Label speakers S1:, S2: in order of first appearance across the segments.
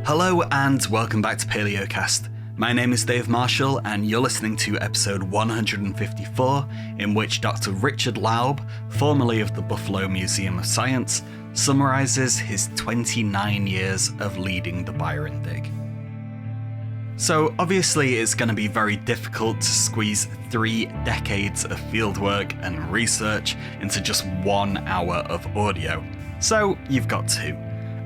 S1: Hello and welcome back to Paleocast. My name is Dave Marshall and you're listening to episode 154, in which Dr. Richard Laub, formerly of the Buffalo Museum of Science, summarises his 29 years of leading the Byron Dig. So obviously it's going to be very difficult to squeeze 3 decades of fieldwork and research into just 1 hour of audio. So you've got 2.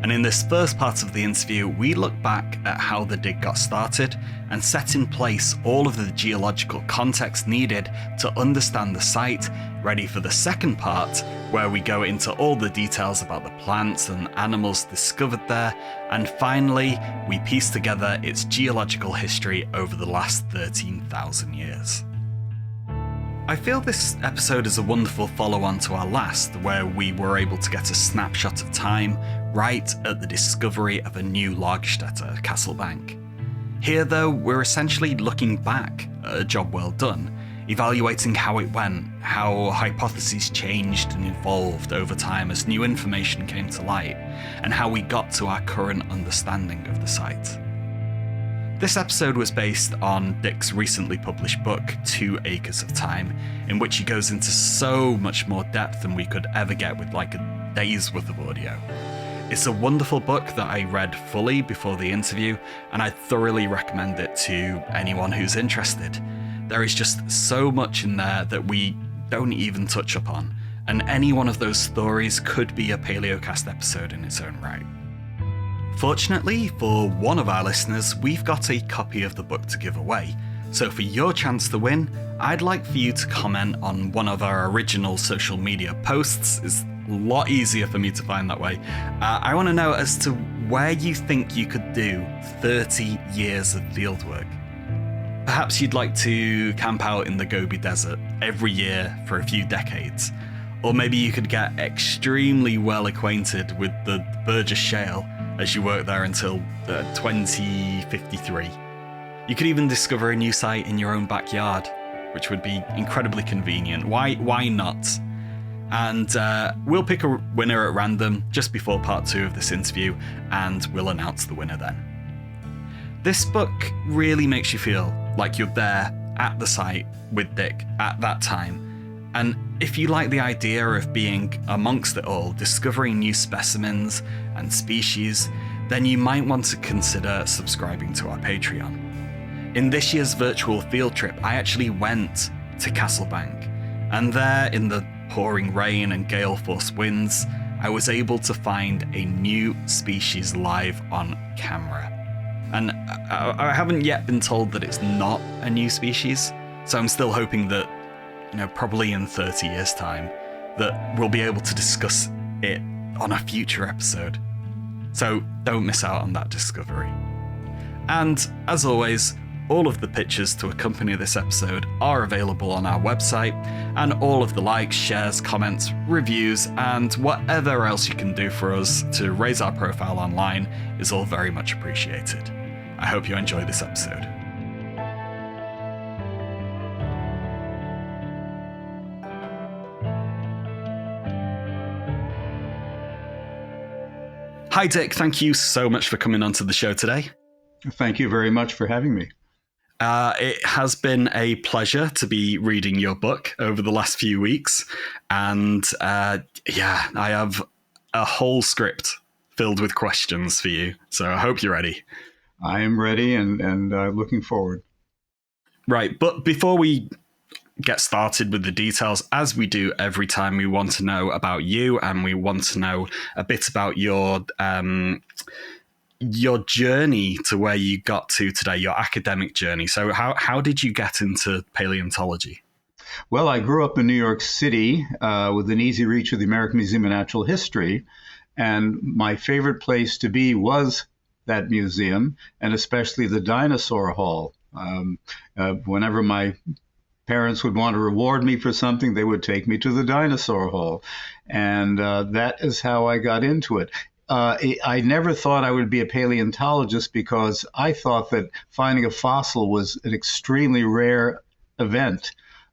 S1: And in this first part of the interview, we look back at how the dig got started and set in place all of the geological context needed to understand the site, ready for the second part, where we go into all the details about the plants and animals discovered there, and finally, we piece together its geological history over the last 13,000 years. I feel this episode is a wonderful follow-on to our last, where we were able to get a snapshot of time right at the discovery of a new Lagerstätte at Castlebank. Here, though, we're essentially looking back at a job well done, evaluating how it went, how hypotheses changed and evolved over time as new information came to light, and how we got to our current understanding of the site. This episode was based on Dick's recently published book, 2 Acres of Time, in which he goes into so much more depth than we could ever get with like a day's worth of audio. It's a wonderful book that I read fully before the interview, and I thoroughly recommend it to anyone who's interested. There is just so much in there that we don't even touch upon, and any one of those stories could be a Paleocast episode in its own right. Fortunately, for one of our listeners, we've got a copy of the book to give away. So for your chance to win, I'd like for you to comment on one of our original social media posts. It's a lot easier for me to find that way. I want to know as to where you think you could do 30 years of fieldwork. Perhaps you'd like to camp out in the Gobi Desert every year for a few decades. Or maybe you could get extremely well acquainted with the Burgess Shale as you work there until 2053. You could even discover a new site in your own backyard, which would be incredibly convenient. Why not? And we'll pick a winner at random just before part 2 of this interview, and we'll announce the winner then. This book really makes you feel like you're there at the site with Dick at that time. And if you like the idea of being amongst it all, discovering new specimens and species, then you might want to consider subscribing to our Patreon. In this year's virtual field trip, I actually went to Castlebank, and there in the pouring rain and gale-force winds, I was able to find a new species live on camera. And I haven't yet been told that it's not a new species, so I'm still hoping that probably in 30 years' time, that we'll be able to discuss it on a future episode. So don't miss out on that discovery. And as always, all of the pictures to accompany this episode are available on our website, and all of the likes, shares, comments, reviews, and whatever else you can do for us to raise our profile online is all very much appreciated. I hope you enjoy this episode. Hi, Dick. Thank you so much for coming onto the show today.
S2: Thank you very much for having me.
S1: It has been a pleasure to be reading your book over the last few weeks. And I have a whole script filled with questions for you. So I hope you're ready.
S2: I am ready and looking forward.
S1: Right. But before we get started with the details, as we do every time, we want to know about you, and we want to know a bit about your journey to where you got to today, your academic journey. So how did you get into paleontology?
S2: Well, I grew up in New York City with an easy reach of the American Museum of Natural History, and my favorite place to be was that museum, and especially the Dinosaur Hall. Whenever my parents would want to reward me for something, they would take me to the Dinosaur Hall. And that is how I got into it. I never thought I would be a paleontologist because I thought that finding a fossil was an extremely rare event.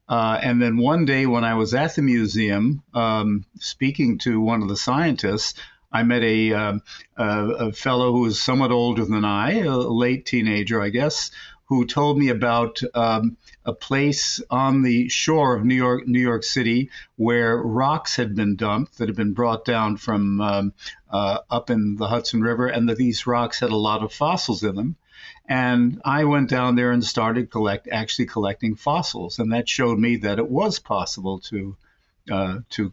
S2: And then one day when I was at the museum speaking to one of the scientists, I met a fellow who was somewhat older than I, a late teenager, I guess, who told me about a place on the shore of New York City where rocks had been dumped that had been brought down from up in the Hudson River, and that these rocks had a lot of fossils in them. And I went down there and started actually collecting fossils, and that showed me that it was possible to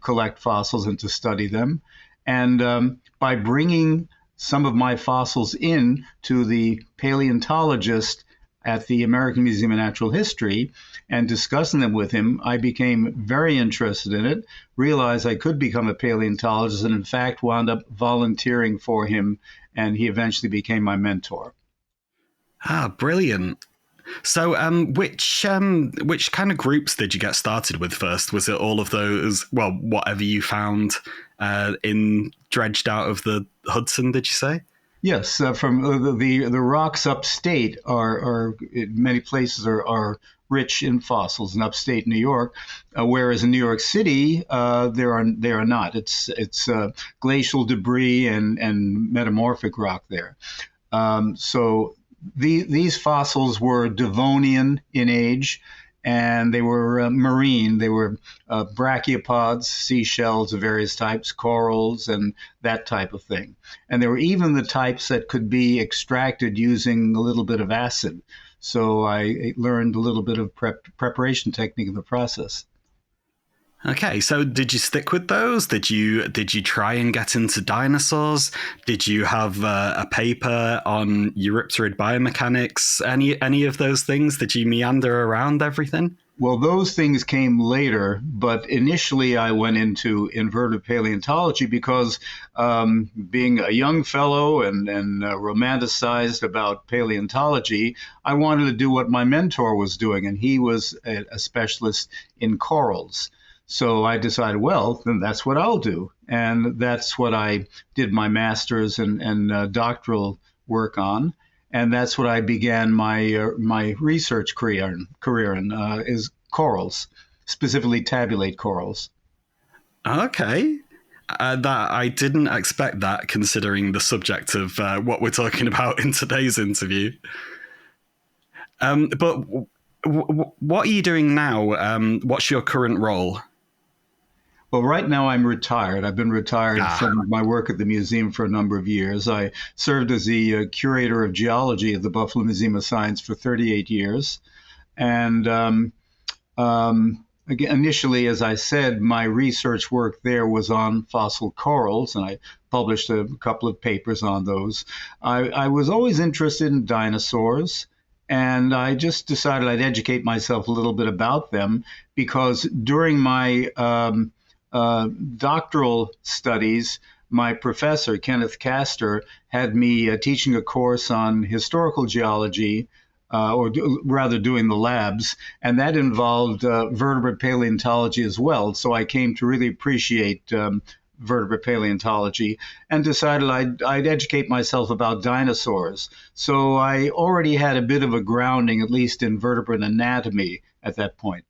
S2: collect fossils and to study them. And by bringing some of my fossils in to the paleontologist at the American Museum of Natural History and discussing them with him, I became very interested in it, realized I could become a paleontologist, and in fact wound up volunteering for him, and he eventually became my mentor.
S1: Ah, brilliant. So, which kind of groups did you get started with first? Was it all of those? Well, whatever you found dredged out of the Hudson? Did you say?
S2: Yes, from the rocks upstate are in many places are rich in fossils in upstate New York, whereas in New York City there are not. It's glacial debris and metamorphic rock there. So these fossils were Devonian in age, and they were marine. They were brachiopods, seashells of various types, corals, and that type of thing. And there were even the types that could be extracted using a little bit of acid. So I learned a little bit of preparation technique in the process.
S1: Okay, so did you stick with those? Did you try and get into dinosaurs? Did you have a paper on Eurypterid biomechanics? Any of those things? Did you meander around everything?
S2: Well, those things came later, but initially I went into invertebrate paleontology because being a young fellow and romanticized about paleontology, I wanted to do what my mentor was doing, and he was a specialist in corals. So I decided, well, then that's what I'll do. And that's what I did my master's and doctoral work on. And that's what I began my research career in, is corals, specifically tabulate corals.
S1: Okay. That I didn't expect that, considering the subject of what we're talking about in today's interview. But what are you doing now? What's your current role?
S2: Well, right now I'm retired. I've been retired from my work at the museum for a number of years. I served as the curator of geology at the Buffalo Museum of Science for 38 years. And again, initially, as I said, my research work there was on fossil corals, and I published a couple of papers on those. I was always interested in dinosaurs, and I just decided I'd educate myself a little bit about them, because during my doctoral studies, my professor, Kenneth Castor, had me teaching a course on historical geology, rather doing the labs, and that involved vertebrate paleontology as well. So I came to really appreciate vertebrate paleontology and decided I'd educate myself about dinosaurs. So I already had a bit of a grounding, at least in vertebrate anatomy at that point.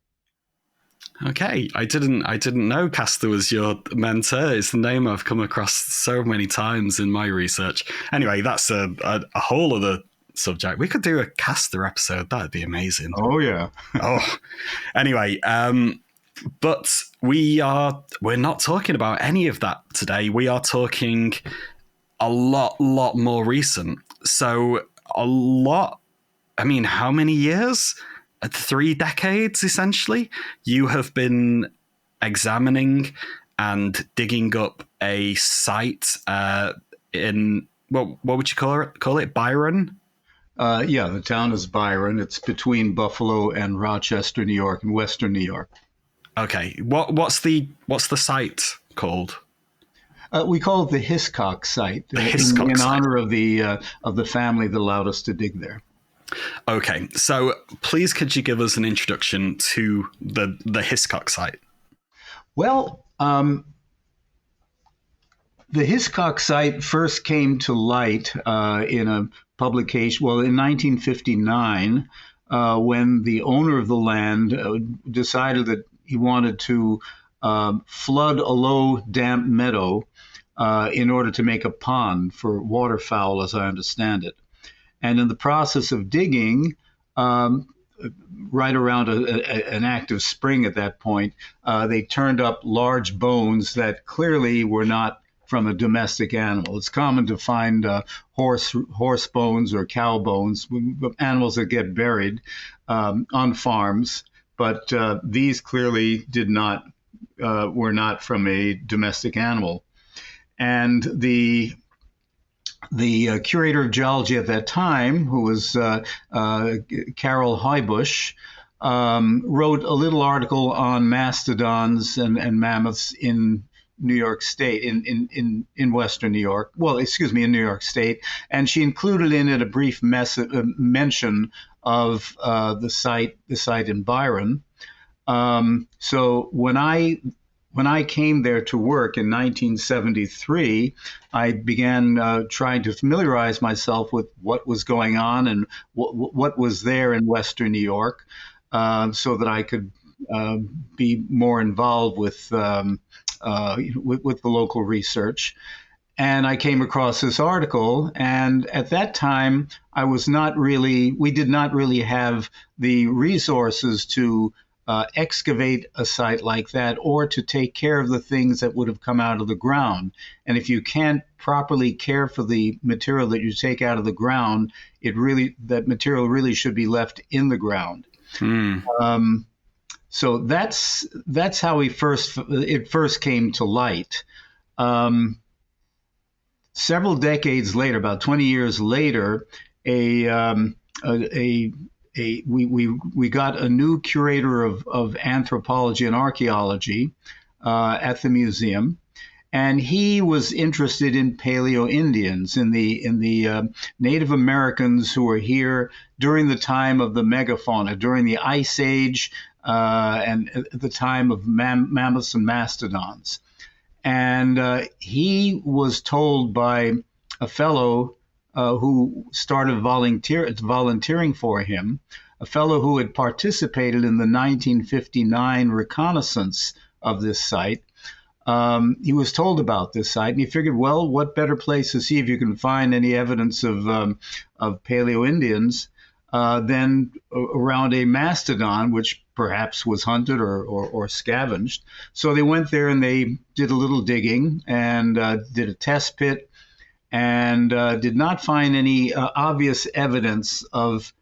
S1: Okay, I didn't know Castor was your mentor. It's the name I've come across so many times in my research. Anyway, that's a whole other subject. We could do a Castor episode. That'd be amazing.
S2: Oh yeah.
S1: Anyway, but we're not talking about any of that today. We are talking a lot more recent. So a lot. I mean, how many years? 3 decades, essentially, you have been examining and digging up a site in, what would you call it? Byron?
S2: Yeah, the town is Byron. It's between Buffalo and Rochester, New York, and Western New York.
S1: Okay, what's the site called?
S2: We call it the Hiscox site, in honor of the family that allowed us to dig there.
S1: Okay, so please could you give us an introduction to the Hiscox site?
S2: Well, the Hiscox site first came to light in a publication, well, in 1959, when the owner of the land decided that he wanted to flood a low, damp meadow in order to make a pond for waterfowl, as I understand it. And in the process of digging, right around an active spring at that point, they turned up large bones that clearly were not from a domestic animal. It's common to find horse bones or cow bones, animals that get buried on farms, but these clearly were not from a domestic animal. And the curator of geology at that time, who was Carol Heubusch, wrote a little article on mastodons and mammoths in New York State, in Western New York. Well, excuse me, in New York State, and she included in it a brief mention of the site in Byron. So when I came there to work in 1973, I began trying to familiarize myself with what was going on and what was there in Western New York, so that I could be more involved with the local research. And I came across this article, and at that time, we did not really have the resources to excavate a site like that or to take care of the things that would have come out of the ground. And if you can't properly care for the material that you take out of the ground, that material really should be left in the ground. So that's how it first came to light. Several decades later, about 20 years later, we got a new curator of anthropology and archaeology at the museum, and he was interested in Paleo-Indians, in the Native Americans who were here during the time of the megafauna, during the Ice Age, and at the time of mammoths and mastodons. And he was told by a fellow who started volunteering for him, a fellow who had participated in the 1959 reconnaissance of this site. He was told about this site, and he figured, well, what better place to see if you can find any evidence of Paleo-Indians than around a mastodon, which perhaps was hunted or scavenged. So they went there and they did a little digging and did a test pit, and did not find any obvious evidence of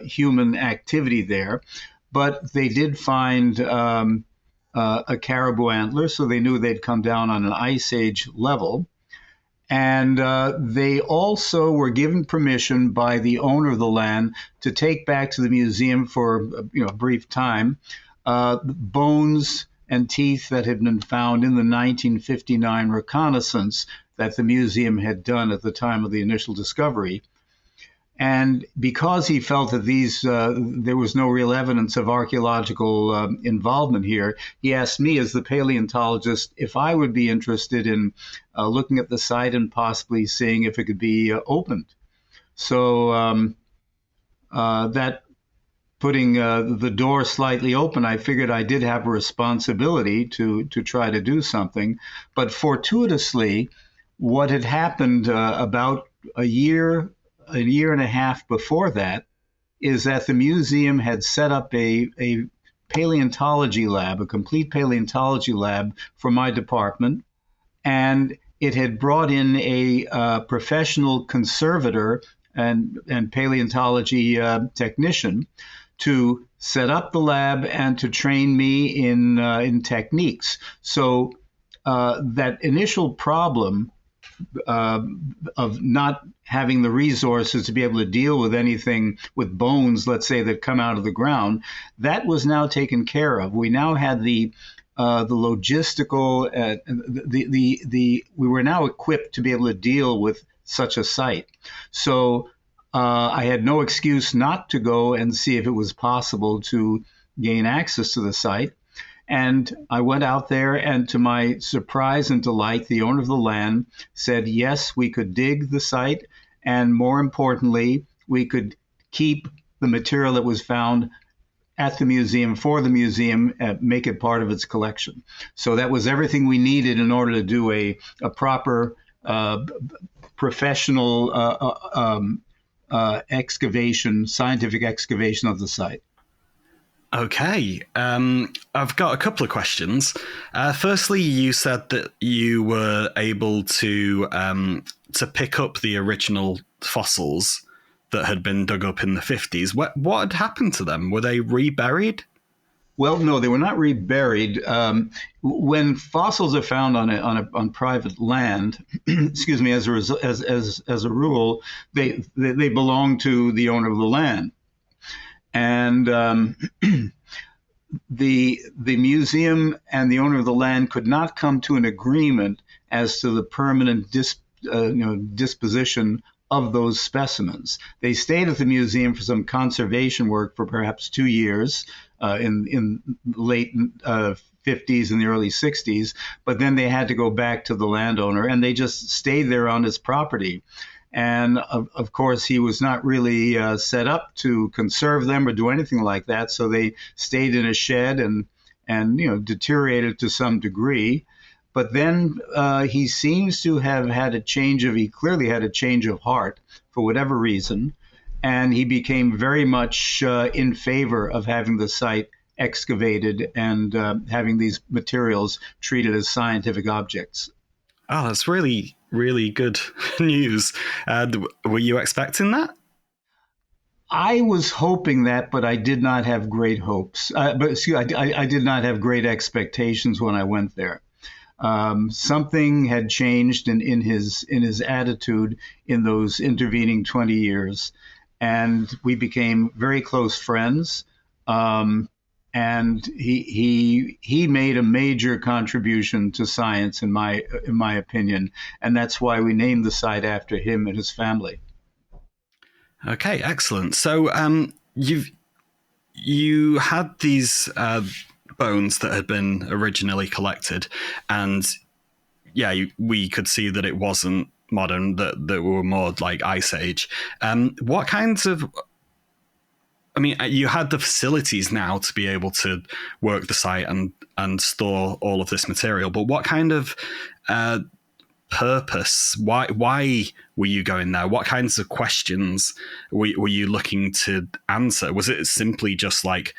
S2: human activity there. But they did find a caribou antler, so they knew they'd come down on an Ice Age level. And they also were given permission by the owner of the land to take back to the museum for a brief time bones and teeth that had been found in the 1959 reconnaissance that the museum had done at the time of the initial discovery. And because he felt that there was no real evidence of archaeological involvement here, he asked me as the paleontologist if I would be interested in looking at the site and possibly seeing if it could be opened. So that putting the door slightly open, I figured I did have a responsibility to try to do something. But fortuitously, what had happened about a year and a half before that is that the museum had set up a paleontology lab, a complete paleontology lab for my department, and it had brought in a professional conservator and paleontology technician to set up the lab and to train me in techniques. So that initial problem of not having the resources to be able to deal with anything with bones, let's say, that come out of the ground, that was now taken care of. We now had the logistical, we were now equipped to be able to deal with such a site. So I had no excuse not to go and see if it was possible to gain access to the site. And I went out there, and to my surprise and delight, the owner of the land said, yes, we could dig the site, and more importantly, we could keep the material that was found at the museum for the museum, make it part of its collection. So that was everything we needed in order to do a proper professional excavation, scientific excavation of the site.
S1: Okay, I've got a couple of questions. Firstly, you said that you were able to pick up the original fossils that had been dug up in the 50s. What had happened to them? Were they reburied?
S2: Well, no, they were not reburied. When fossils are found on private land, excuse me, as a rule, they belong to the owner of the land. And the museum and the owner of the land could not come to an agreement as to the permanent disposition of those specimens. They stayed at the museum for some conservation work for perhaps 2 years in late 50s and the early 60s, but then they had to go back to the landowner, and they just stayed there on his property. And of course, he was not really set up to conserve them or do anything like that. So they stayed in a shed and deteriorated to some degree. But then he seems to have had he clearly had a change of heart for whatever reason. And he became very much in favor of having the site excavated and having these materials treated as scientific objects.
S1: Oh, that's really, really good news. Were you expecting that?
S2: I was hoping that, but I did not have great hopes. I did not have great expectations when I went there. Something had changed in his attitude in those intervening 20 years, and we became very close friends. And he made a major contribution to science, in my opinion, and that's why we named the site after him and his family.
S1: Okay, excellent. So you had these bones that had been originally collected, and we could see that it wasn't modern; that were more like Ice Age. What kinds of you had the facilities now to be able to work the site and store all of this material, but what kind of purpose? Why were you going there? What kinds of questions were you looking to answer? Was it simply just like,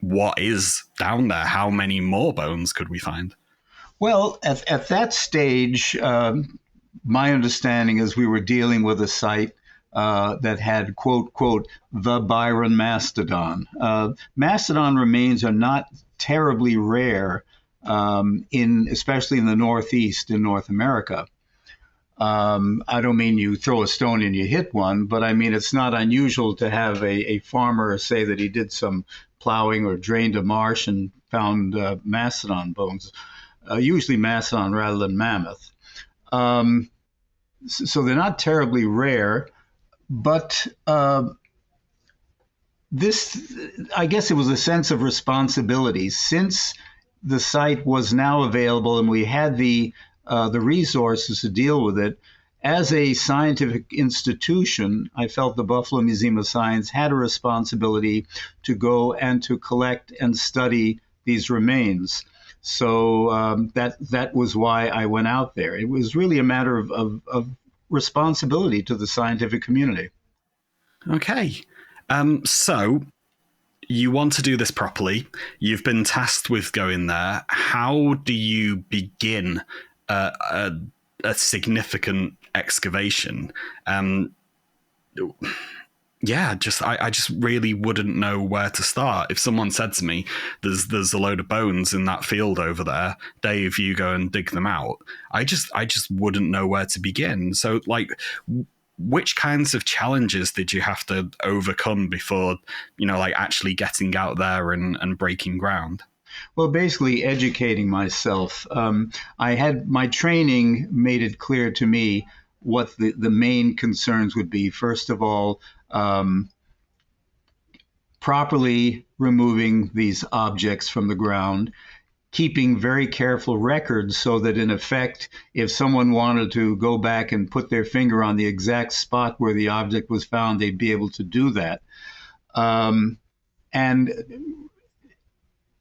S1: what is down there? How many more bones could we find?
S2: Well, at that stage, my understanding is we were dealing with a site that had, quote, the Byron mastodon. Mastodon remains are not terribly rare, especially in the Northeast in North America. I don't mean you throw a stone and you hit one, but I mean it's not unusual to have a farmer say that he did some plowing or drained a marsh and found mastodon bones, usually mastodon rather than mammoth. So they're not terribly rare. But I guess it was a sense of responsibility. Since the site was now available and we had the resources to deal with it, as a scientific institution, I felt the Buffalo Museum of Science had a responsibility to go and to collect and study these remains. So that was why I went out there. It was really a matter of responsibility to the scientific community.
S1: Okay. So you want to do this properly. You've been tasked with going there. How do you begin a significant excavation? I just really wouldn't know where to start. If someone said to me, there's a load of bones in that field over there, Dave, you go and dig them out, I just wouldn't know where to begin. So which kinds of challenges did you have to overcome before, actually getting out there and breaking ground?
S2: Well, basically educating myself. I had my training made it clear to me what the main concerns would be. First of all, properly removing these objects from the ground, keeping very careful records so that, in effect, if someone wanted to go back and put their finger on the exact spot where the object was found, they'd be able to do that. and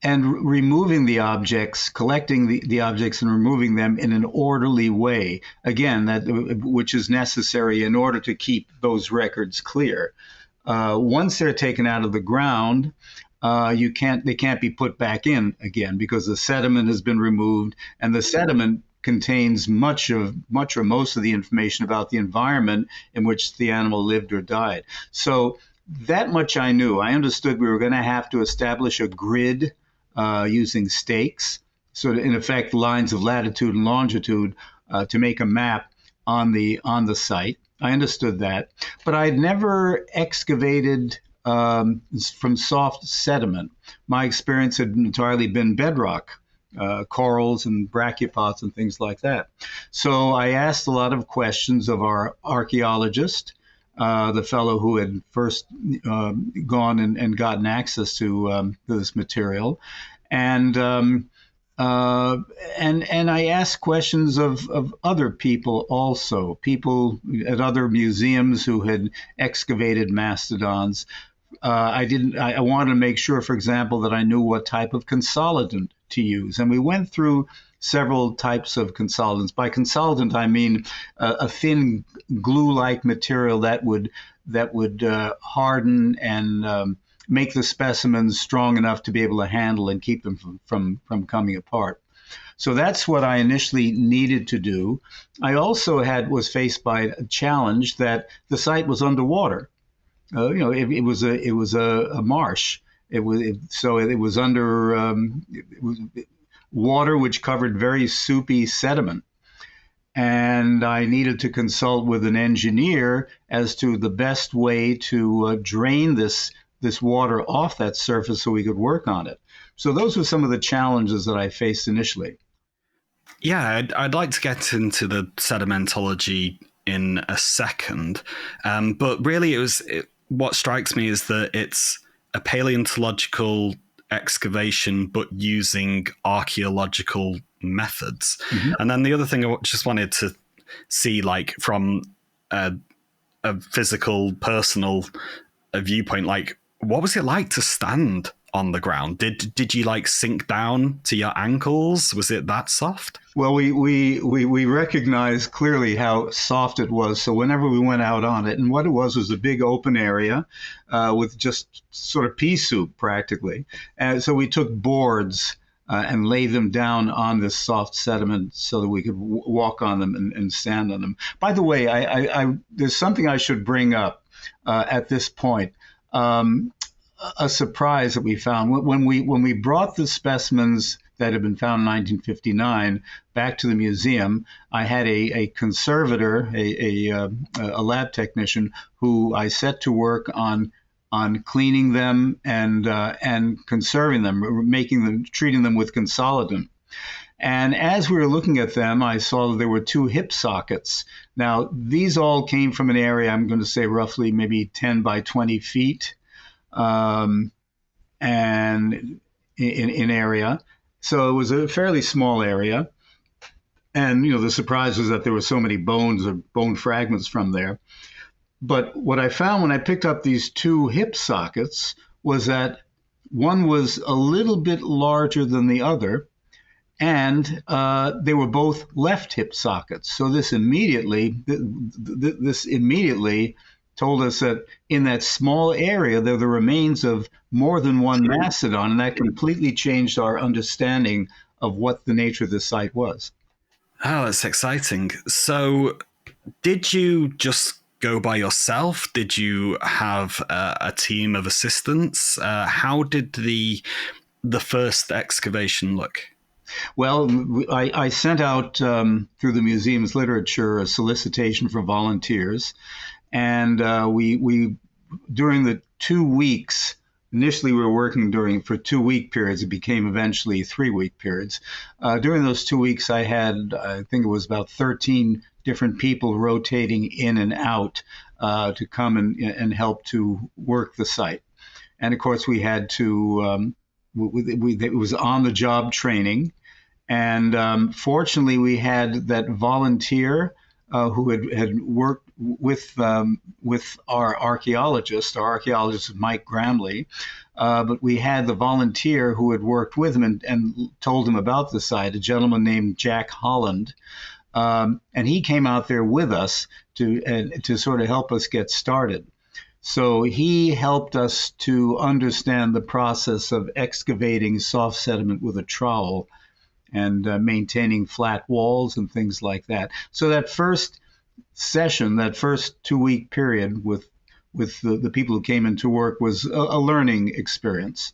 S2: removing the objects, collecting the objects and removing them in an orderly way. Again, which is necessary in order to keep those records clear. Once they're taken out of the ground, they can't be put back in again because the sediment has been removed, and the sediment contains much or most of the information about the environment in which the animal lived or died. So that much I knew. I understood we were going to have to establish a grid using stakes, so in effect lines of latitude and longitude to make a map on the site. I understood that, but I had never excavated from soft sediment. My experience had entirely been bedrock, corals and brachiopods and things like that. So I asked a lot of questions of our archaeologist, the fellow who had first gone and gotten access to this material, and I asked questions of other people also, people at other museums who had excavated mastodons. I wanted to make sure, for example, that I knew what type of consolidant to use, and we went through several types of consolidants. By consolidant, I mean a thin glue-like material that would harden and make the specimens strong enough to be able to handle and keep them from coming apart. So that's what I initially needed to do. I also was faced by a challenge that the site was underwater. It was a marsh. It was under water which covered very soupy sediment. And I needed to consult with an engineer as to the best way to drain this water off that surface so we could work on it. So those were some of the challenges that I faced initially.
S1: Yeah, I'd like to get into the sedimentology in a second. But really, what strikes me is that it's a paleontological excavation, but using archaeological methods. Mm-hmm. And then the other thing I just wanted to see, like from a physical, personal viewpoint, like what was it like to stand on the ground? Did you like sink down to your ankles? Was it that soft?
S2: Well, we recognized clearly how soft it was. So whenever we went out on it, and what it was a big open area with just sort of pea soup practically. And so we took boards and laid them down on this soft sediment so that we could walk on them and stand on them. By the way, I there's something I should bring up at this point. A surprise that we found when we brought the specimens that had been found in 1959 back to the museum. I had a conservator, a lab technician, who I set to work on cleaning them and conserving them, treating them with consolidant. And as we were looking at them, I saw that there were 2 hip sockets. Now, these all came from an area, I'm going to say roughly maybe 10 by 20 feet. And in area. So it was a fairly small area. And, the surprise was that there were so many bones or bone fragments from there. But what I found when I picked up these 2 hip sockets was that one was a little bit larger than the other, and they were both left hip sockets. So this immediately told us that in that small area, there were the remains of more than one mastodon, and that completely changed our understanding of what the nature of the site was.
S1: Oh, that's exciting. So did you just go by yourself? Did you have a team of assistants? How did the first excavation look?
S2: Well, I sent out through the museum's literature a solicitation for volunteers. And we during the 2 weeks, initially we were working for 2-week periods. It became eventually 3-week periods. During those 2 weeks, I think it was about 13 different people rotating in and out to come and help to work the site. And of course, we had to, it was on-the-job training. And fortunately, we had that volunteer who had worked with our archaeologist. Our archaeologist was Mike Gramley, but we had the volunteer who had worked with him and told him about the site, a gentleman named Jack Holland. And he came out there with us to sort of help us get started. So he helped us to understand the process of excavating soft sediment with a trowel and maintaining flat walls and things like that. So that first session, that first 2-week period with the people who came into work was a learning experience.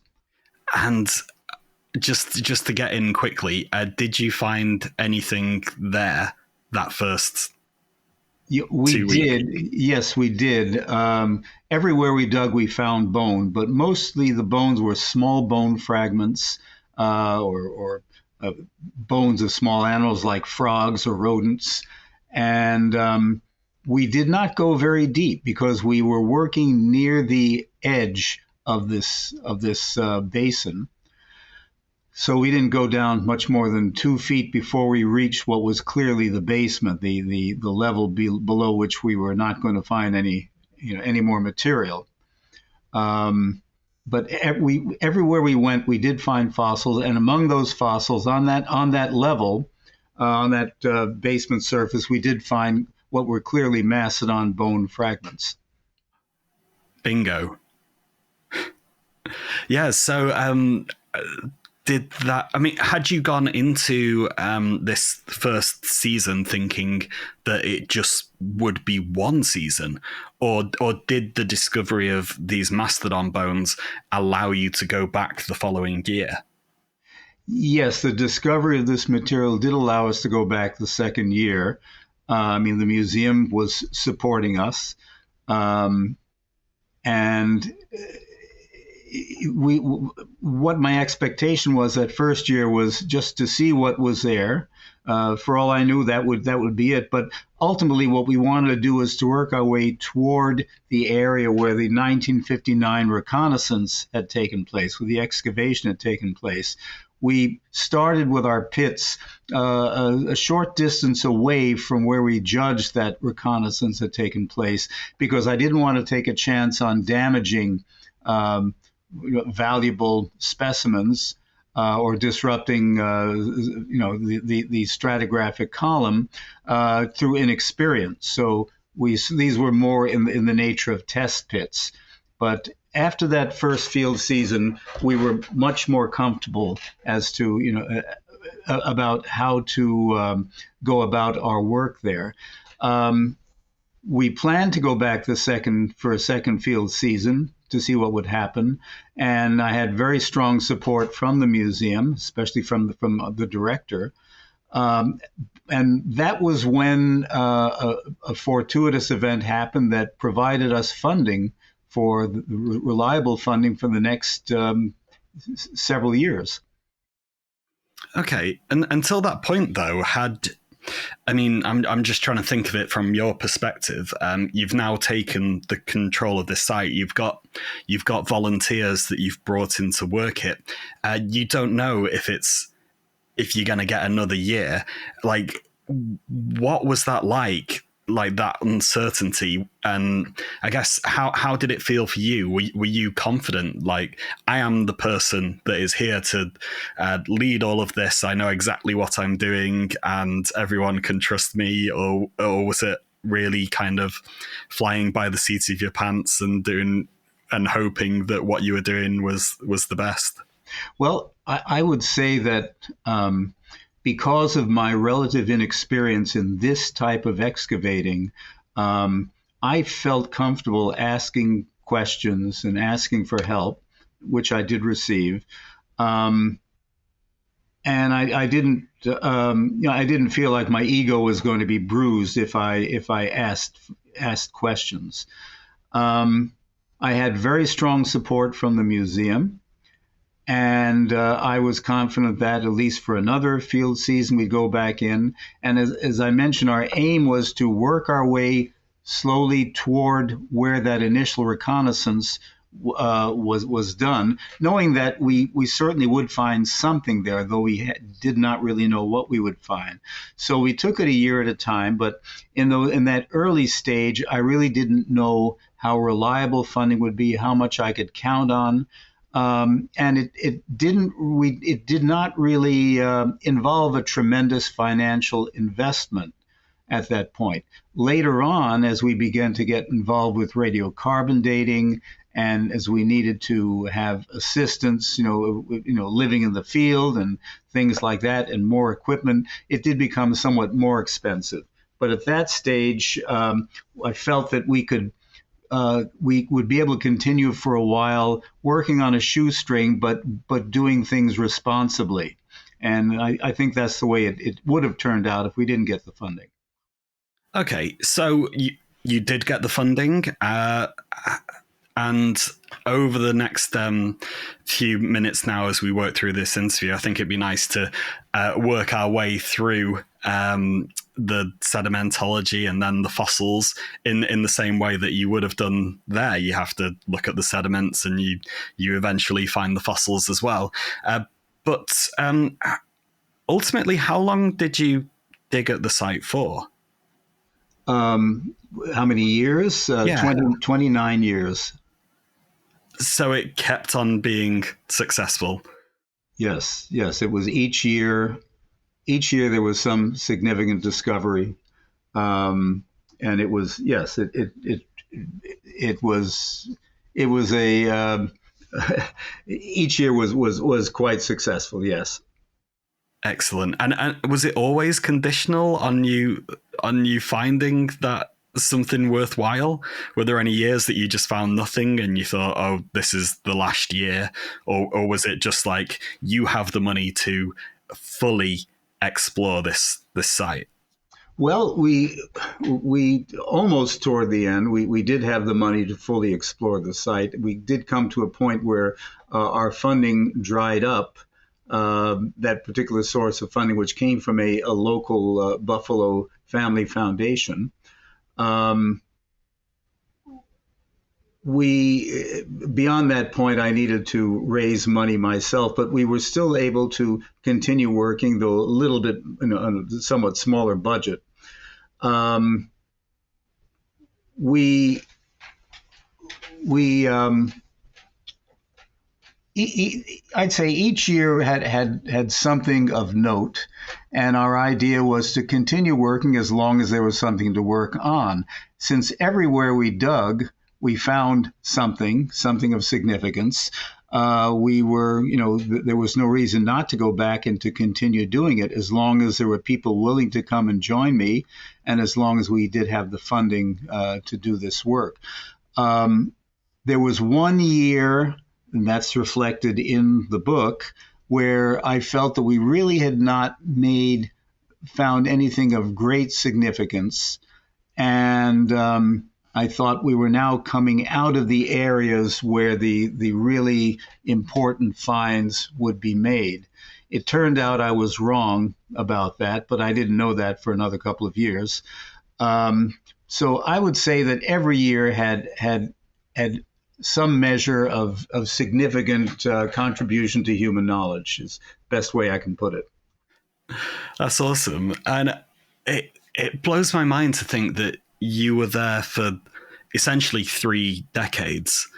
S1: And just to get in quickly, did you find anything there that first?
S2: We did. Yes, we did. Everywhere we dug, we found bone, but mostly the bones were small bone fragments or bones of small animals like frogs or rodents. And we did not go very deep because we were working near the edge of this basin. So we didn't go down much more than 2 feet before we reached what was clearly the basement, the level below which we were not going to find any more material. But everywhere we went, we did find fossils, and among those fossils, on that level, on that basement surface, we did find what were clearly mastodon bone fragments.
S1: Bingo. Yeah. So. Had you gone into this first season thinking that it just would be one season, or did the discovery of these mastodon bones allow you to go back the following year?
S2: Yes, the discovery of this material did allow us to go back the second year. The museum was supporting us, and what my expectation was that first year was just to see what was there. For all I knew, that would be it. But ultimately, what we wanted to do was to work our way toward the area where the 1959 reconnaissance had taken place, where the excavation had taken place. We started with our pits a short distance away from where we judged that reconnaissance had taken place, because I didn't want to take a chance on damaging valuable specimens or disrupting the stratigraphic column through inexperience. So these were more in the nature of test pits. But after that first field season, we were much more comfortable as to about how to go about our work there. We planned to go back for a second field season to see what would happen, and I had very strong support from the museum, especially from the director. And that was when a fortuitous event happened that provided us funding for reliable funding for the next several years.
S1: Okay, and until that point, though, I'm just trying to think of it from your perspective. You've now taken the control of this site. You've got volunteers that you've brought in to work it. You don't know if you're going to get another year. Like, what was that like that uncertainty? And I guess how did it feel for you? Were you confident? Like, I am the person that is here to lead all of this. I know exactly what I'm doing, and everyone can trust me. Or was it really kind of flying by the seat of your pants and hoping that what you were doing was the best?
S2: Well, I would say that because of my relative inexperience in this type of excavating, I felt comfortable asking questions and asking for help, which I did receive. And I didn't feel like my ego was going to be bruised if I asked questions. I had very strong support from the museum. And I was confident that at least for another field season, we'd go back in. And as I mentioned, our aim was to work our way slowly toward where that initial reconnaissance was done, knowing that we certainly would find something there, though we did not really know what we would find. So we took it a year at a time. But in that early stage, I really didn't know how reliable funding would be, how much I could count on. And it did not really involve a tremendous financial investment at that point. Later on, as we began to get involved with radiocarbon dating, and as we needed to have assistance, living in the field and things like that, and more equipment, it did become somewhat more expensive. But at that stage, I felt that we would be able to continue for a while working on a shoestring, but doing things responsibly. And I think that's the way it would have turned out if we didn't get the funding.
S1: Okay, so you did get the funding, and over the next few minutes now, as we work through this interview, I think it'd be nice to work our way through the sedimentology and then the fossils in the same way that you would have done there. You have to look at the sediments, and you eventually find the fossils as well. But ultimately, how long did you dig at the site for?
S2: How many years? 29 years.
S1: So it kept on being successful.
S2: Yes. It was each year. Each year there was some significant discovery, and it was it was a each year was quite successful. Yes.
S1: Excellent. And was it always conditional on you finding that something worthwhile? Were there any years that you just found nothing and you thought, oh, this is the last year? Or was it just like, you have the money to fully explore this site?
S2: Well, we almost toward the end, we did have the money to fully explore the site. We did come to a point where our funding dried up. That particular source of funding, which came from a local Buffalo family foundation. Beyond that point, I needed to raise money myself, but we were still able to continue working, though a little bit on a somewhat smaller budget. I'd say each year had something of note, and our idea was to continue working as long as there was something to work on. Since everywhere we dug, we found something of significance. There was no reason not to go back and to continue doing it, as long as there were people willing to come and join me, and as long as we did have the funding to do this work. There was one year, and that's reflected in the book, where I felt that we really had not found anything of great significance. And I thought we were now coming out of the areas where the really important finds would be made. It turned out I was wrong about that, but I didn't know that for another couple of years. So I would say that every year had some measure of significant contribution to human knowledge, is the best way I can put it.
S1: That's awesome. And it blows my mind to think that you were there for essentially 3 decades.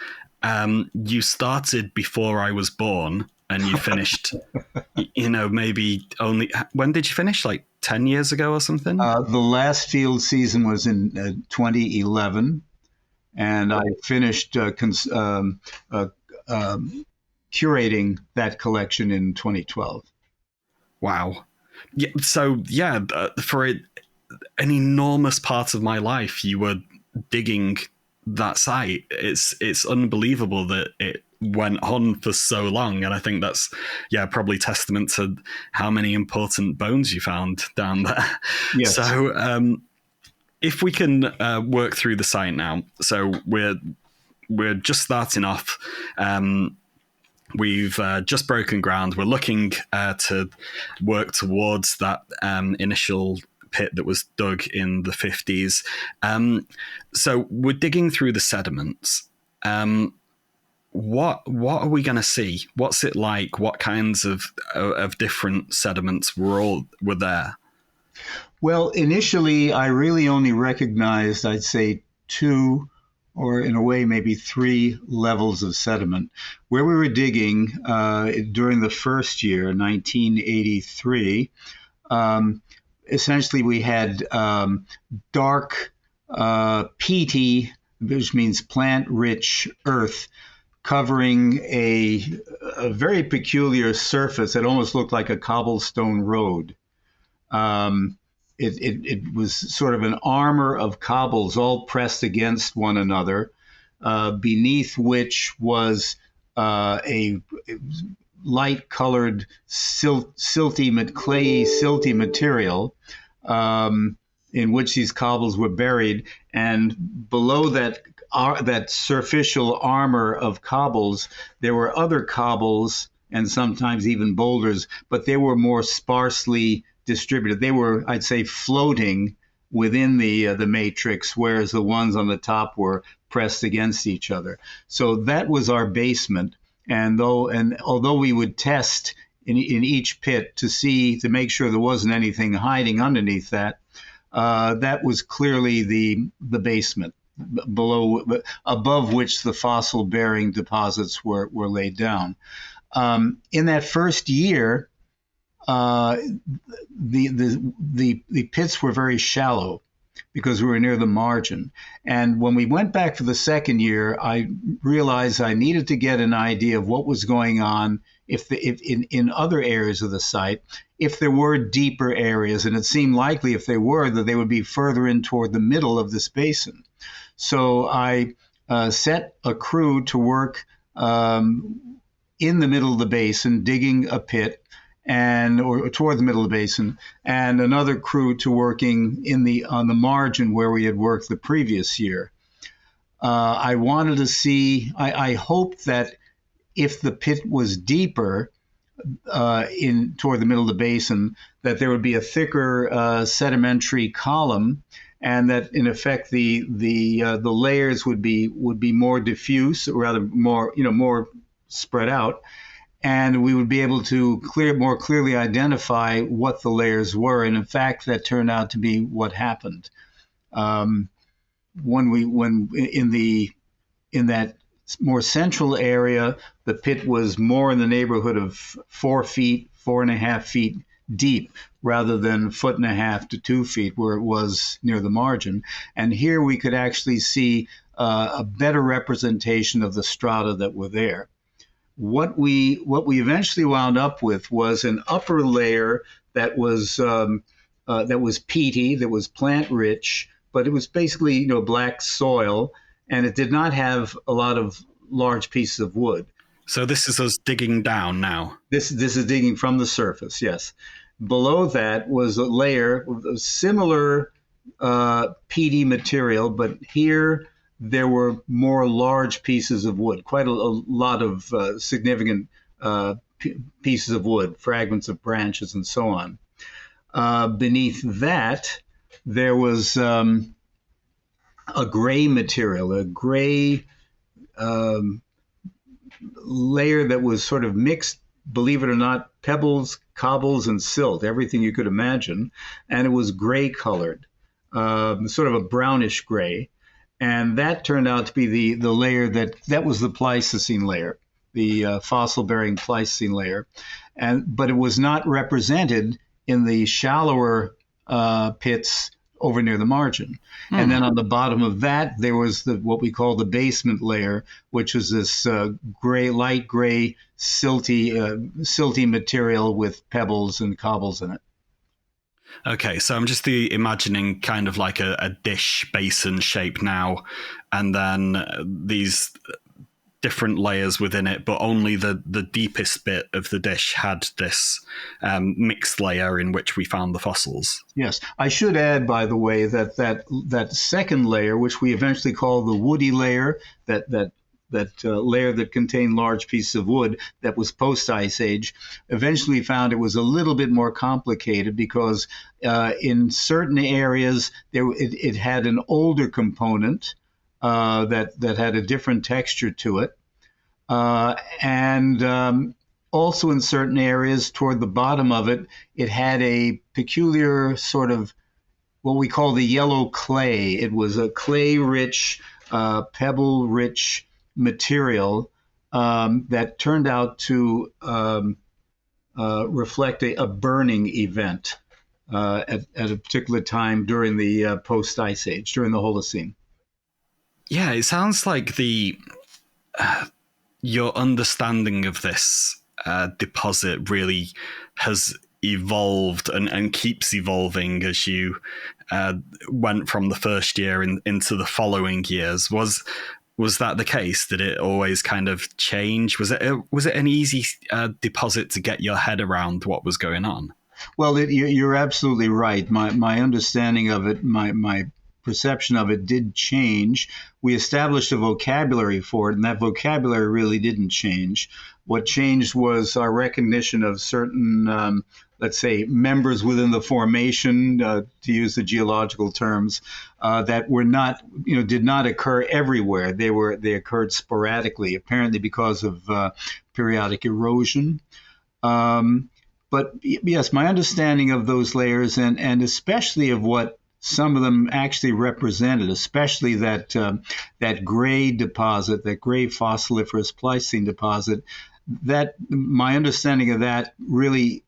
S1: You started before I was born, and you finished, maybe only... When did you finish? Like 10 years ago or something?
S2: The last field season was in 2011. And I finished curating that collection in 2012.
S1: Wow. Yeah. So for an enormous part of my life, you were digging that site. It's unbelievable that it went on for so long, and I think that's probably testament to how many important bones you found down there.
S2: Yes.
S1: So if we can work through the site now. So we're just starting off. We've just broken ground. We're looking to work towards that initial pit that was dug in the 50s. So we're digging through the sediments. what are we going to see? What's it like? What kinds of different sediments were there?
S2: Well, initially, I really only recognized, I'd say, two, or in a way, maybe three levels of sediment. Where we were digging during the first year, 1983, essentially we had dark, peaty, which means plant-rich earth, covering a very peculiar surface that almost looked like a cobblestone road. It was sort of an armor of cobbles all pressed against one another, beneath which was a light-colored, clayey, silty material in which these cobbles were buried, and below that superficial armor of cobbles, there were other cobbles and sometimes even boulders, but they were more sparsely distributed. They were, I'd say, floating within the matrix, whereas the ones on the top were pressed against each other. So that was our basement. And although we would test in each pit to make sure there wasn't anything hiding underneath that, that was clearly the basement, above which the fossil-bearing deposits were laid down. In that first year, the pits were very shallow because we were near the margin. And when we went back for the second year, I realized I needed to get an idea of what was going on if in other areas of the site, if there were deeper areas, and it seemed likely if they were that they would be further in toward the middle of this basin. So I set a crew to work in the middle of the basin, digging a pit, or toward the middle of the basin, and another crew to working on the margin where we had worked the previous year. I wanted to see. I hoped that if the pit was deeper toward the middle of the basin, that there would be a thicker sedimentary column, and that in effect the layers would be more diffuse, or rather more spread out. And we would be able to more clearly identify what the layers were. And in fact, that turned out to be what happened. When in that more central area, the pit was more in the neighborhood of 4 feet, 4.5 feet deep, rather than 1.5 to 2 feet where it was near the margin. And here we could actually see a better representation of the strata that were there. What we eventually wound up with was an upper layer that was peaty, that was plant rich, but it was basically black soil, and it did not have a lot of large pieces of wood.
S1: So this is us digging down now.
S2: This is digging from the surface, yes. Below that was a layer of similar peaty material, but here there were more large pieces of wood, quite a lot of significant pieces of wood, fragments of branches, and so on. Beneath that, there was a gray material, a gray layer that was sort of mixed, believe it or not, pebbles, cobbles, and silt, everything you could imagine. And it was gray colored, sort of a brownish gray. And that turned out to be the layer that was the Pleistocene layer, the fossil-bearing Pleistocene layer. But it was not represented in the shallower pits over near the margin. And then on the bottom of that, there was what we call the basement layer, which was this light gray, silty material with pebbles and cobbles in it.
S1: Okay, so I'm just imagining kind of like a dish basin shape now, and then these different layers within it, but only the deepest bit of the dish had this mixed layer in which we found the fossils.
S2: Yes, I should add, by the way, that second layer, which we eventually call the woody layer, that layer that contained large pieces of wood that was post-Ice Age, eventually found it was a little bit more complicated because in certain areas it had an older component that had a different texture to it. And also in certain areas toward the bottom of it, it had a peculiar sort of what we call the yellow clay. It was a clay-rich, pebble-rich material that turned out to reflect a burning event at a particular time during the post-ice age, during the Holocene.
S1: Yeah, it sounds like your understanding of this deposit really has evolved and keeps evolving as you went from the first year into the following years. Was that the case? Did it always kind of change? Was it an easy deposit to get your head around what was going on?
S2: Well, you're absolutely right. My understanding of it, my perception of it did change. We established a vocabulary for it, and that vocabulary really didn't change. What changed was our recognition of certain, let's say, members within the formation, to use the geological terms, that were not, did not occur everywhere. They occurred sporadically, apparently because of periodic erosion. But yes, my understanding of those layers, and especially of what some of them actually represented, especially that gray deposit, that gray fossiliferous Pleistocene deposit, that my understanding of that really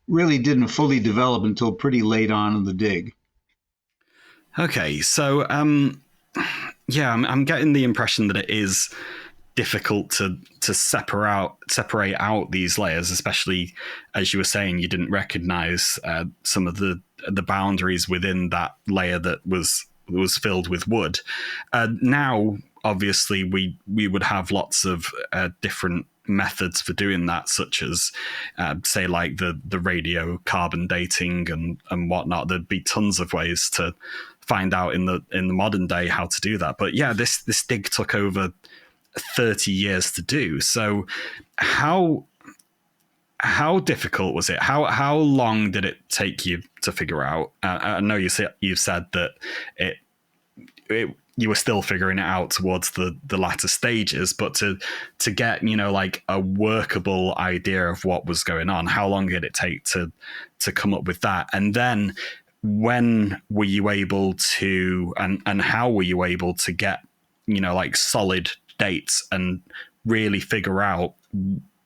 S2: didn't fully develop until pretty late on in the dig.
S1: Okay, so yeah, I'm getting the impression that it is difficult to separate out these layers, especially as you were saying, you didn't recognize some of the boundaries within that layer that was filled with wood. Now, obviously, we would have lots of different methods for doing that, such as say like the radiocarbon dating and whatnot. There'd be tons of ways to find out in the modern day how to do that. But yeah, this dig took over 30 years to do. So how difficult was it? How long did it take you to figure out? I know you've said that it you were still figuring it out towards the latter stages, but to get like a workable idea of what was going on, how long did it take to come up with that? And then when were you able to and how were you able to get like solid dates and really figure out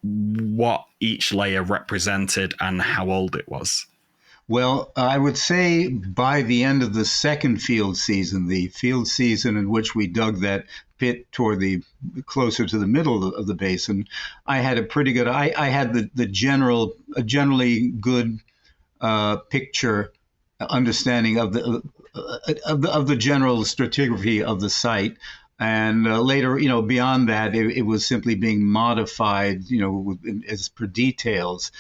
S1: what each layer represented and how old it was?
S2: Well, I would say by the end of the second field season in which we dug that pit toward closer to the middle of the basin, I had a pretty good. I had a generally good picture understanding of the general stratigraphy of the site. And later, beyond that, it was simply being modified, as per details.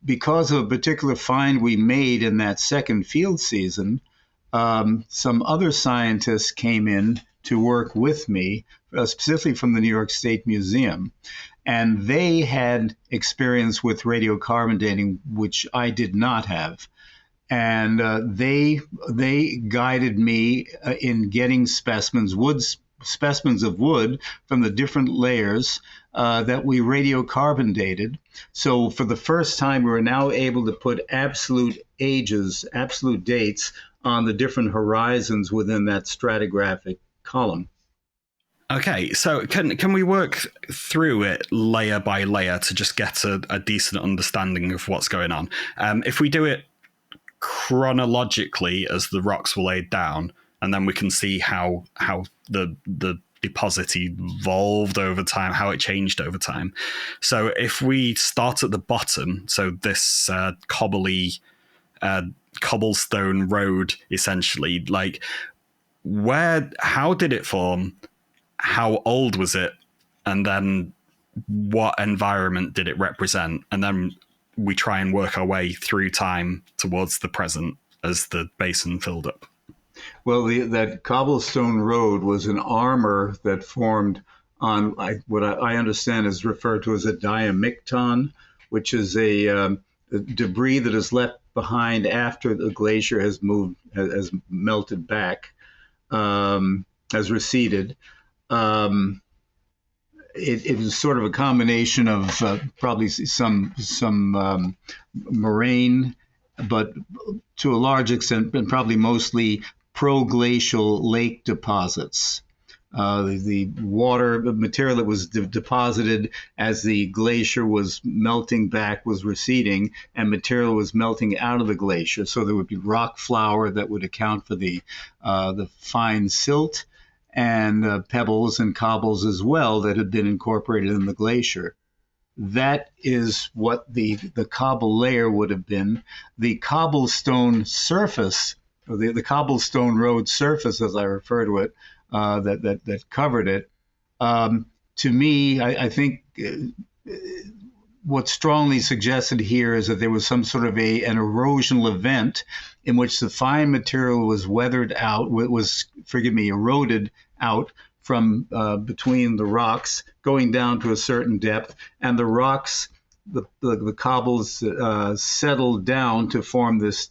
S2: Because of a particular find we made in that second field season, some other scientists came in to work with me, specifically from the New York State Museum. And they had experience with radiocarbon dating, which I did not have. And they guided me in getting specimens of wood from the different layers that we radiocarbon dated. So for the first time, we were now able to put absolute dates on the different horizons within that stratigraphic column.
S1: Okay, so can we work through it layer by layer to just get a decent understanding of what's going on? If we do it chronologically as the rocks were laid down, and then we can see how the deposit evolved over time, how it changed over time. So if we start at the bottom, so this cobblestone road, essentially, like how did it form? How old was it? And then what environment did it represent? And then we try and work our way through time towards the present as the basin filled up.
S2: Well, that cobblestone road was an armor that formed on what I understand is referred to as a diamicton, which is a debris that is left behind after the glacier has melted back, has receded. it was sort of a combination of probably some moraine, but to a large extent, and probably mostly proglacial lake deposits. The water material that was deposited as the glacier was melting back was receding, and material was melting out of the glacier. So there would be rock flour that would account for the fine silt, and pebbles and cobbles as well that had been incorporated in the glacier. That is what the cobble layer would have been. The cobblestone surface, or the cobblestone road surface, as I refer to it, that covered it. To me, I think what's strongly suggested here is that there was some sort of an erosional event in which the fine material was eroded out from between the rocks, going down to a certain depth, and the rocks, the cobbles settled down to form this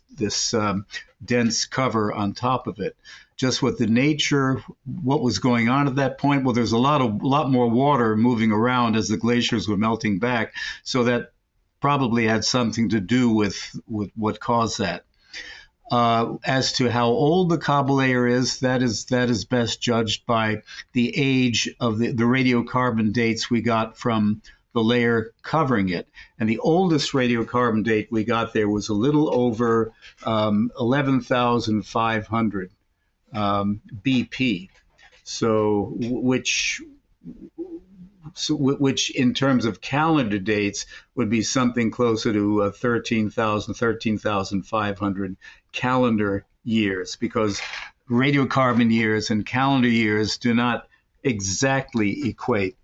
S2: dense cover on top of it. Just what the nature, what was going on at that point? Well, there's a lot more water moving around as the glaciers were melting back, so that probably had something to do with what caused that. As to how old the cobble layer is, that is best judged by the age of the radiocarbon dates we got from the layer covering it. And the oldest radiocarbon date we got there was a little over 11,500 BP. So which in terms of calendar dates would be something closer to 13,500 calendar years, because radiocarbon years and calendar years do not exactly equate.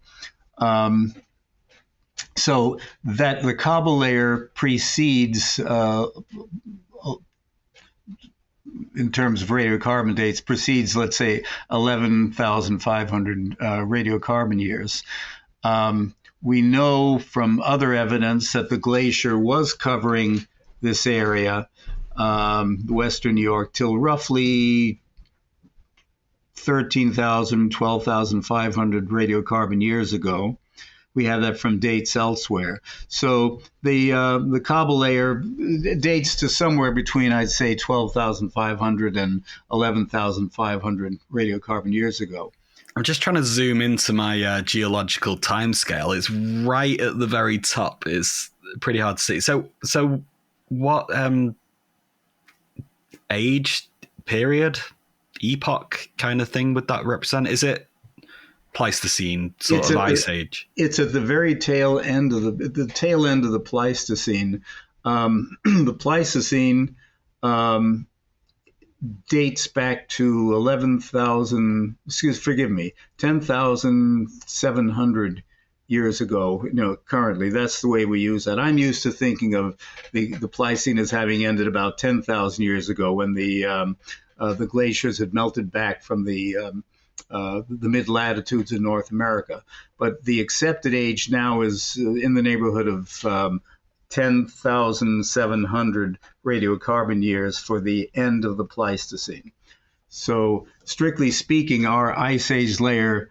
S2: So that the cobble layer precedes, in terms of radiocarbon dates, precedes, let's say, 11,500 radiocarbon years. We know from other evidence that the glacier was covering this area, western New York, till roughly 13,000, 12,500 radiocarbon years ago. We have that from dates elsewhere. So the cobble layer dates to somewhere between, I'd say, 12,500 and 11,500 radiocarbon years ago.
S1: I'm just trying to zoom into my geological timescale. It's right at the very top. It's pretty hard to see. So what age, period, epoch kind of thing would that represent? Is it Pleistocene, sort of Ice Age?
S2: It's at the very tail end of the Pleistocene. The Pleistocene dates back to 10,700 years ago. Currently, that's the way we use that. I'm used to thinking of the Pleistocene as having ended about 10,000 years ago, when the glaciers had melted back from the mid-latitudes in North America. But the accepted age now is in the neighborhood of 10,700 radiocarbon years for the end of the Pleistocene. So strictly speaking, our Ice Age layer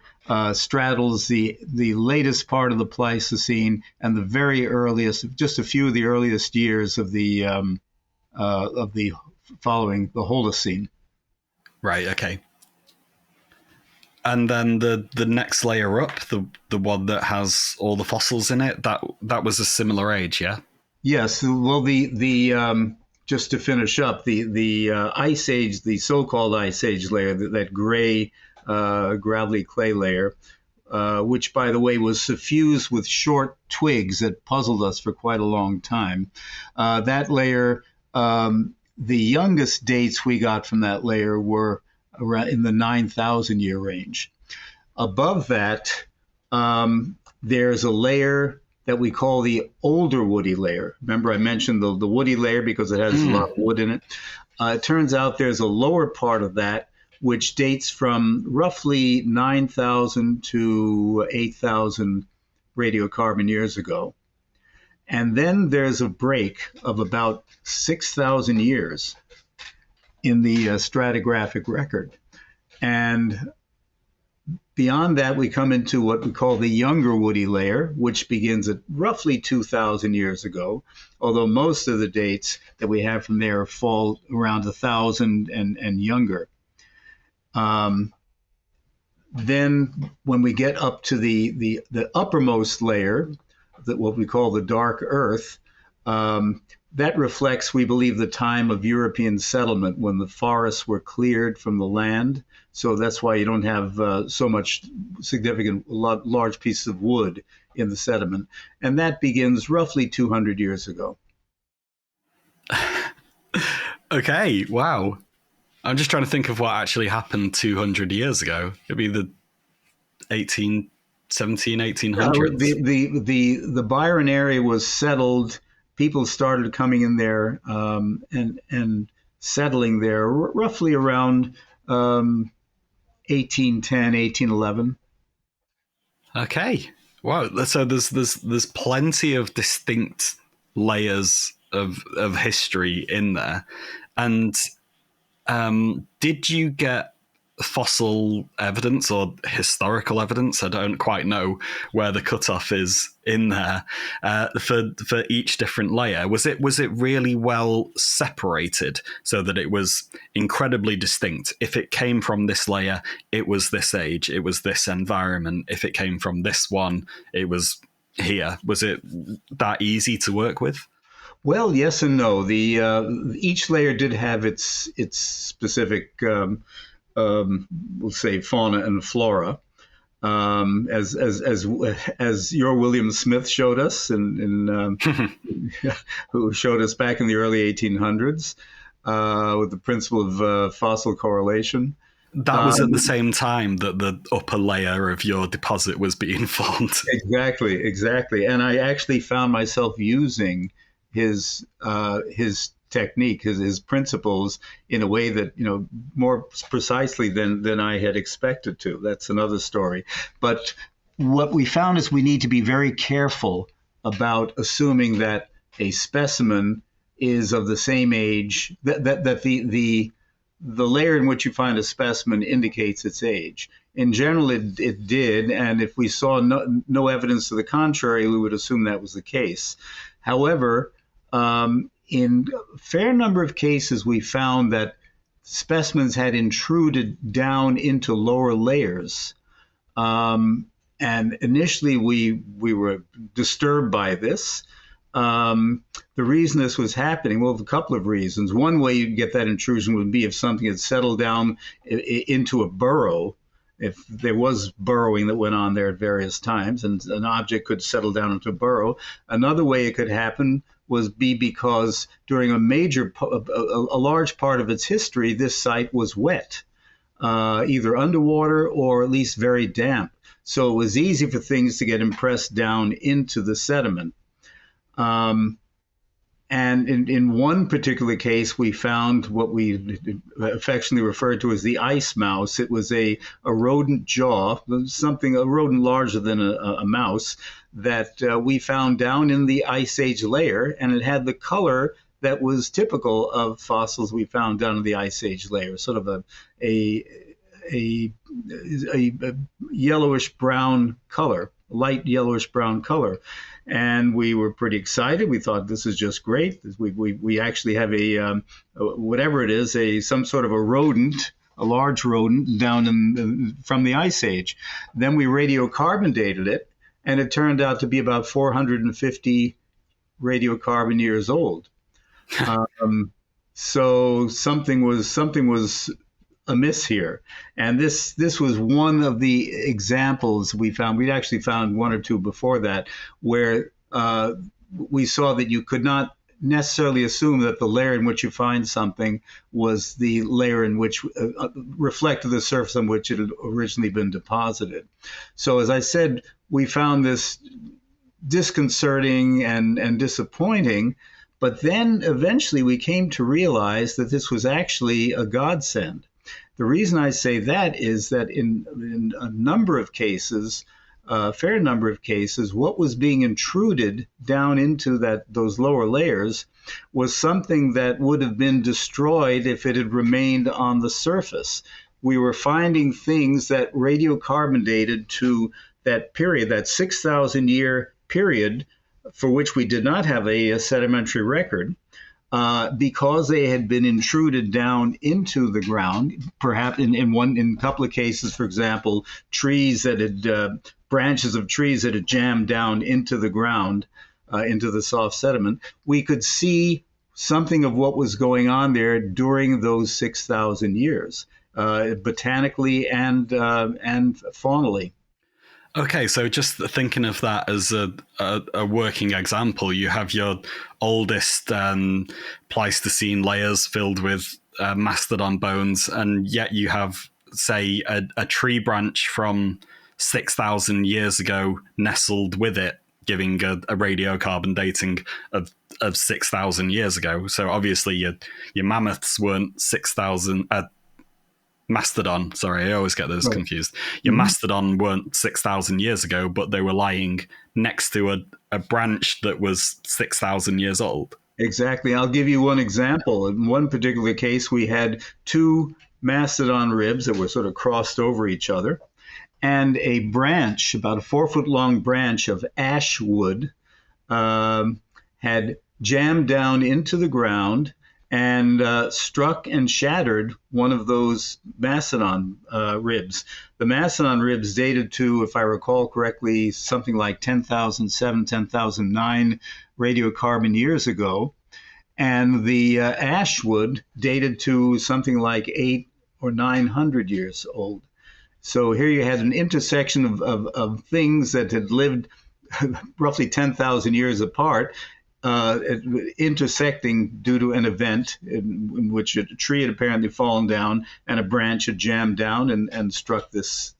S2: straddles the latest part of the Pleistocene and the very earliest, just a few of the earliest years of the following the Holocene.
S1: Right, okay. And then the next layer up, the one that has all the fossils in it, that was a similar age, yeah?
S2: Yes. Well, the just to finish up, the Ice Age, the so-called Ice Age layer, that gray gravelly clay layer, which, by the way, was suffused with short twigs that puzzled us for quite a long time. That layer, the youngest dates we got from that layer were around in the 9,000 year range. Above that, there's a layer that we call the older woody layer. Remember, I mentioned the woody layer because it has a lot of wood in it. It turns out there's a lower part of that which dates from roughly 9,000 to 8,000 radiocarbon years ago. And then there's a break of about 6,000 years in the stratigraphic record. And Beyond that, we come into what we call the younger woody layer, which begins at roughly 2,000 years ago, although most of the dates that we have from there fall around 1,000 and younger. Then when we get up to the uppermost layer, what we call the dark earth, that reflects, we believe, the time of European settlement when the forests were cleared from the land. So that's why you don't have so much significant large pieces of wood in the sediment. And that begins roughly 200 years ago.
S1: Okay, wow. I'm just trying to think of what actually happened 200 years ago. It'd be the 1800s.
S2: The Byron area was settled. People started coming in there and settling there roughly around 1810, 1811.
S1: Okay. Wow. So there's plenty of distinct layers of history in there. And did you get fossil evidence or historical evidence? I don't quite know where the cutoff is in there for each different layer. Was it really well separated so that it was incredibly distinct? If it came from this layer, it was this age, it was this environment. If it came from this one, it was here. Was it that easy to work with?
S2: Well, yes and no. Each layer did have its specific we'll say fauna and flora, as your William Smith showed us, who showed us back in the early 1800s with the principle of fossil correlation.
S1: That was at the same time that the upper layer of your deposit was being formed.
S2: Exactly. And I actually found myself using his technique, his principles, in a way that, more precisely than I had expected to. That's another story. But what we found is we need to be very careful about assuming that a specimen is of the same age, that the layer in which you find a specimen indicates its age. In general, it did, and if we saw no evidence to the contrary, we would assume that was the case. However, in a fair number of cases, we found that specimens had intruded down into lower layers. And initially, we were disturbed by this. The reason this was happening, well, a couple of reasons. One way you'd get that intrusion would be if something had settled down into a burrow, if there was burrowing that went on there at various times, and an object could settle down into a burrow. Another way it could happen was because during a large part of its history, this site was wet, either underwater or at least very damp. So it was easy for things to get impressed down into the sediment. And in one particular case, we found what we affectionately referred to as the ice mouse. It was a rodent jaw, a rodent larger than a mouse, that we found down in the Ice Age layer, and it had the color that was typical of fossils we found down in the Ice Age layer, sort of a yellowish brown color, light yellowish brown color. And we were pretty excited. We thought, this is just great. We actually have whatever it is, some sort of a rodent, a large rodent down from the Ice Age. Then we radiocarbon dated it, and it turned out to be about 450 radiocarbon years old. So something was amiss here. And this was one of the examples we found. We'd actually found one or two before that, where we saw that you could not necessarily assume that the layer in which you find something was the layer in which reflected the surface on which it had originally been deposited. So as I said, we found this disconcerting and disappointing, but then eventually we came to realize that this was actually a godsend. The reason I say that is that in a number of cases, a fair number of cases, what was being intruded down into those lower layers was something that would have been destroyed if it had remained on the surface. we were finding things that radiocarbon dated to that period, that 6,000 year period for which we did not have a sedimentary record. Because they had been intruded down into the ground, perhaps in a couple of cases, for example, trees that had branches of trees that had jammed down into the ground, into the soft sediment, we could see something of what was going on there during those 6,000 years, botanically and faunally.
S1: Okay, so just thinking of that as a working example, you have your oldest Pleistocene layers filled with mastodon bones, and yet you have, say, a tree branch from 6,000 years ago nestled with it, giving a radiocarbon dating of 6,000 years ago. So obviously your mammoths weren't 6,000... Mastodon, sorry, I always get those confused. Your mastodon weren't 6,000 years ago, but they were lying next to a branch that was 6,000 years old.
S2: Exactly. I'll give you one example. In one particular case, we had two mastodon ribs that were sort of crossed over each other, and a branch, about a 4-foot long branch of ash wood, had jammed down into the ground and struck and shattered one of those mastodon ribs. The mastodon ribs dated to, if I recall correctly, something like 10,007, 10,009 radiocarbon years ago. And the ash wood dated to something like 800 or 900 years old. So here you had an intersection of things that had lived roughly 10,000 years apart, intersecting due to an event in which a tree had apparently fallen down and a branch had jammed down and struck this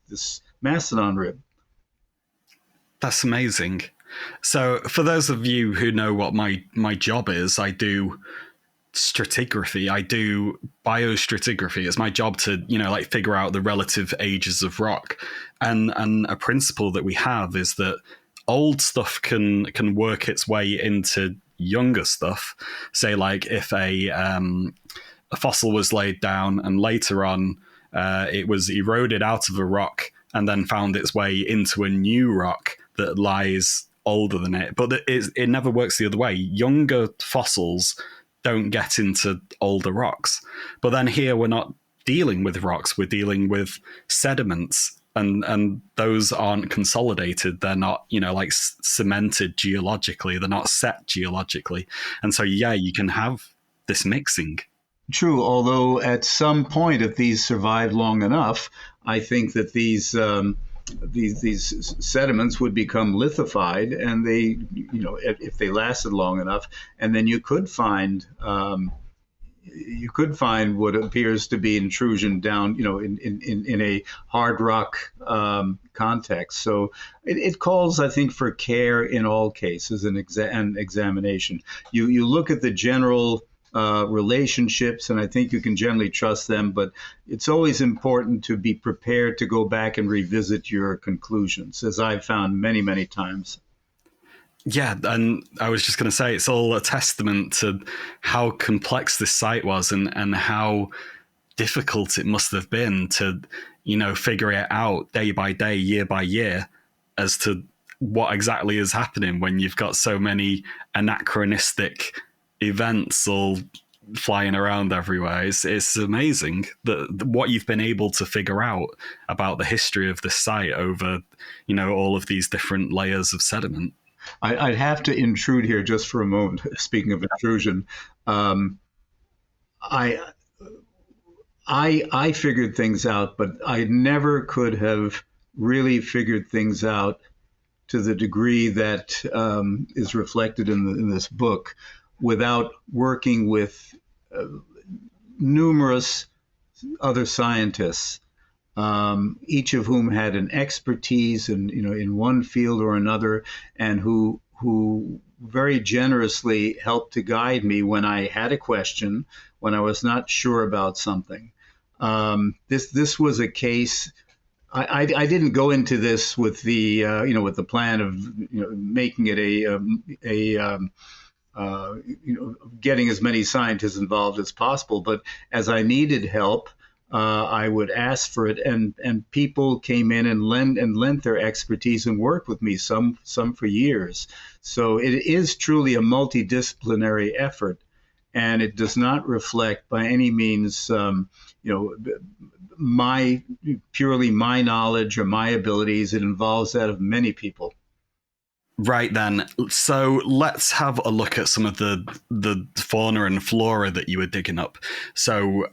S2: mastodon rib.
S1: That's amazing. So for those of you who know what my job is, I do stratigraphy. I do biostratigraphy. It's my job to, figure out the relative ages of rock. And a principle that we have is that old stuff can work its way into younger stuff. Say, like if a fossil was laid down and later on it was eroded out of a rock and then found its way into a new rock that lies older than it. But it never works the other way. Younger fossils don't get into older rocks. But then here we're not dealing with rocks, we're dealing with sediments. And those aren't consolidated. They're not, cemented geologically. They're not set geologically. And so, you can have this mixing.
S2: True, although at some point, if these survived long enough, I think that these sediments would become lithified, and they, if they lasted long enough, and then you could find what appears to be intrusion down, in a hard rock context. So it calls, I think, for care in all cases and examination. You look at the general relationships, and I think you can generally trust them, but it's always important to be prepared to go back and revisit your conclusions, as I've found many, many times.
S1: Yeah, and I was just going to say, it's all a testament to how complex this site was and how difficult it must have been to, figure it out day by day, year by year, as to what exactly is happening when you've got so many anachronistic events all flying around everywhere. It's amazing that what you've been able to figure out about the history of this site over, all of these different layers of sediment.
S2: I'd have to intrude here just for a moment. Speaking of intrusion, I figured things out, but I never could have really figured things out to the degree that is reflected in this book without working with numerous other scientists, each of whom had an expertise in one field or another, and who very generously helped to guide me when I had a question, when I was not sure about something. This was a case. I didn't go into this with the with the plan of making it getting as many scientists involved as possible. But as I needed help, I would ask for it, and people came in and lent their expertise and worked with me, some for years. So it is truly a multidisciplinary effort, and it does not reflect by any means, my purely my knowledge or my abilities. It involves that of many people.
S1: Right then, so let's have a look at some of the fauna and flora that you were digging up. So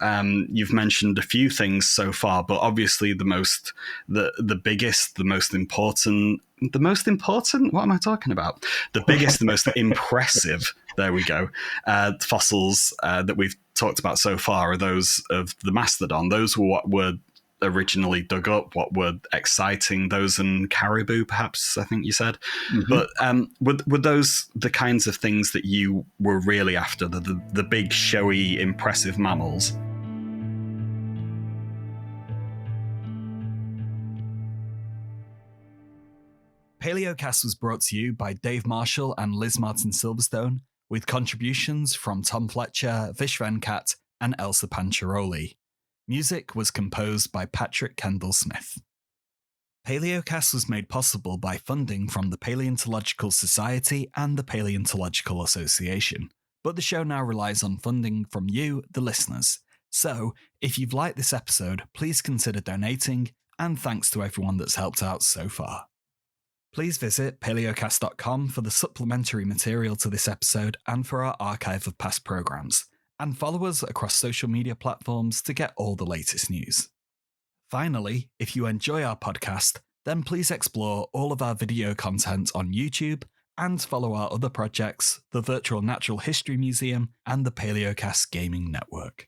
S1: you've mentioned a few things so far, but obviously the biggest, the most important, what am I talking about? The biggest, the most impressive, there we go, fossils that we've talked about so far are those of the mastodon. Those were what were originally dug up, what were exciting, those and caribou, perhaps, I think you said. Mm-hmm. But were those the kinds of things that you were really after, the big, showy, impressive mammals? PaleoCast was brought to you by Dave Marshall and Liz Martin Silverstone, with contributions from Tom Fletcher, Vish Venkat, and Elsa Pancharoli. Music was composed by Patrick Kendall Smith. PaleoCast was made possible by funding from the Paleontological Society and the Paleontological Association, but the show now relies on funding from you, the listeners. So, if you've liked this episode, please consider donating, and thanks to everyone that's helped out so far. Please visit paleocast.com for the supplementary material to this episode and for our archive of past programs. And follow us across social media platforms to get all the latest news. Finally, if you enjoy our podcast, then please explore all of our video content on YouTube and follow our other projects, the Virtual Natural History Museum and the PaleoCast Gaming Network.